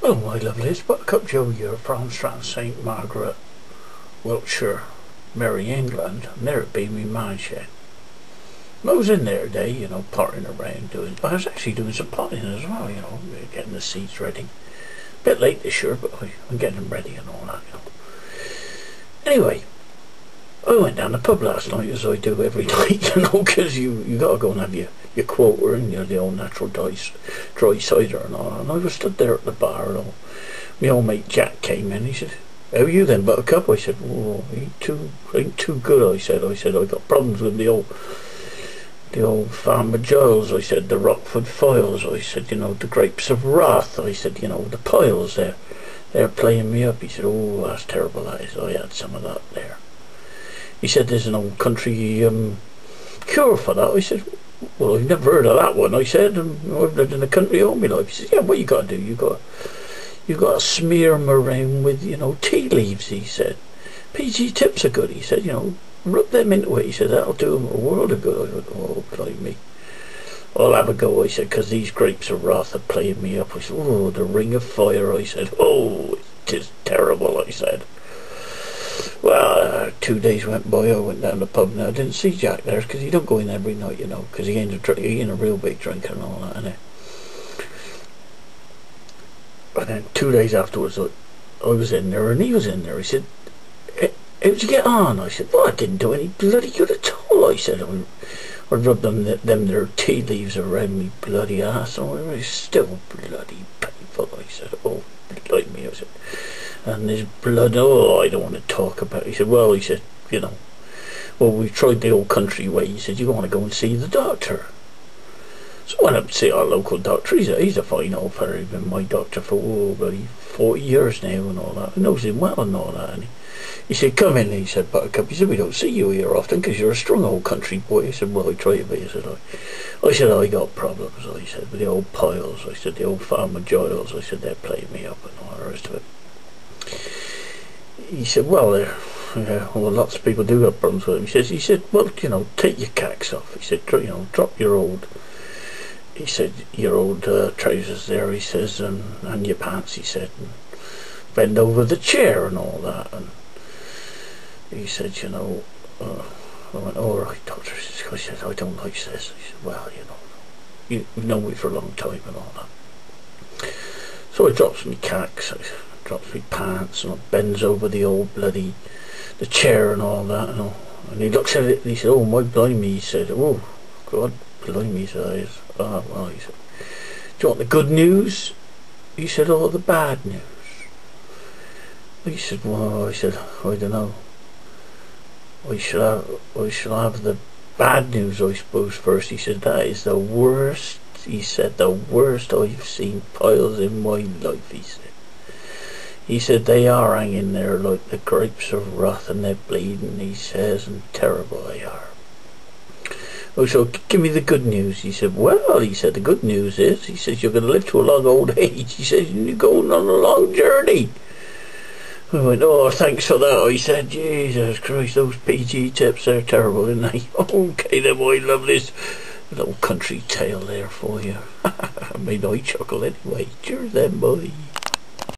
Hello my lovelies, Buttercup Joe here from Stratton St Margaret, Wiltshire, Merry England, and there it be me Manshed. I was in there today, potting around I was actually doing some potting as well, getting the seeds ready. Bit late this year, but I'm getting them ready and all that, Anyway, I went down the pub last night as I do every night, because you got to go and have your quota and the old natural dry cider and all that. And I was stood there at the bar and all. My old mate Jack came in. He said, "How are you then, Buttercup?" I said, "Oh, ain't too good." I said, "I got problems with the old Farmer Giles." I said, "The Rockford Files." I said, "The Grapes of Wrath." I said, "The piles they're playing me up." He said, "Oh, that's terrible, that is. I had some of that there." He said, "There's an old country cure for that." I said, "Well, I've never heard of that one." I said, "I've lived in the country all my life." He said, "Yeah, what you got to do? You got to smear them around with tea leaves." He said, "PG tips are good." He said, "Rub them into it." He said, "That'll do them a world of good." I went, "Oh, blimey, I'll have a go." I said, "Because these Grapes of Wrath are playing me up." I said, "Oh, the Ring of Fire." I said, "Oh, it is terrible." I said. Well, 2 days went by. I went down the pub and I didn't see Jack there because he don't go in every night, because he ain't a real big drinker and all that, innit? And then 2 days afterwards, I was in there and he was in there. He said, "How'd you get on?" I said, "Well, I didn't do any bloody good at all." I said, I rubbed them their tea leaves around me bloody ass, and it was still bloody painful. I said, "Oh, like me," I said, "and there's blood." "Oh, I don't want to talk about it." He said, "Well," he said, "well, we tried the old country way." He said, "You want to go and see the doctor?" So I went up to see our local doctor. He's a fine old fella. He's been my doctor for bloody 40 years now and all that. He knows him well and all that. And he said, "Come in." He said, "Buttercup," he said, "we don't see you here often because you're a strong old country boy." I said, "Well, I try to be." I said, "I got problems." I said, "with the old piles." I said, "The old Farmer Giles." I said, "They're playing me up and all the rest of it." He said, "Well, lots of people do have problems with him." He said, "Well, take your cacks off." He said, drop your old," he said, "your old trousers there," he says, and your pants," he said, "and bend over the chair and all that." And he said, I went, "All right, doctor." I said, "I don't like this." He said, "Well, you've known me for a long time and all that." So I drops me cacks, I drops me pants, and I bends over the old the chair and all that, and he looks at it and he said, "Oh, my blimey," he said, "Oh, God blimey," he said. "Ah, well," he said, "do you want the good news?" He said, "Or the bad news?" He said, "Well," I said, "I don't know. I should have the bad news, I suppose, first." He said, "That is the worst," he said, "the worst I've seen piles in my life," he said. He said, "They are hanging there like the Grapes of Wrath and they're bleeding," he says, "and terrible they are." "Oh, so give me the good news." He said, "Well," he said, "the good news is," he says, "you're going to live to a long old age." He says, "You're going on a long journey." I went, "Oh, thanks for that." I said, "Jesus Christ, those PG tips are terrible, aren't they?" Okay then, my lovelies. A little country tale there for you. Made I chuckle anyway. Cheers then, boy.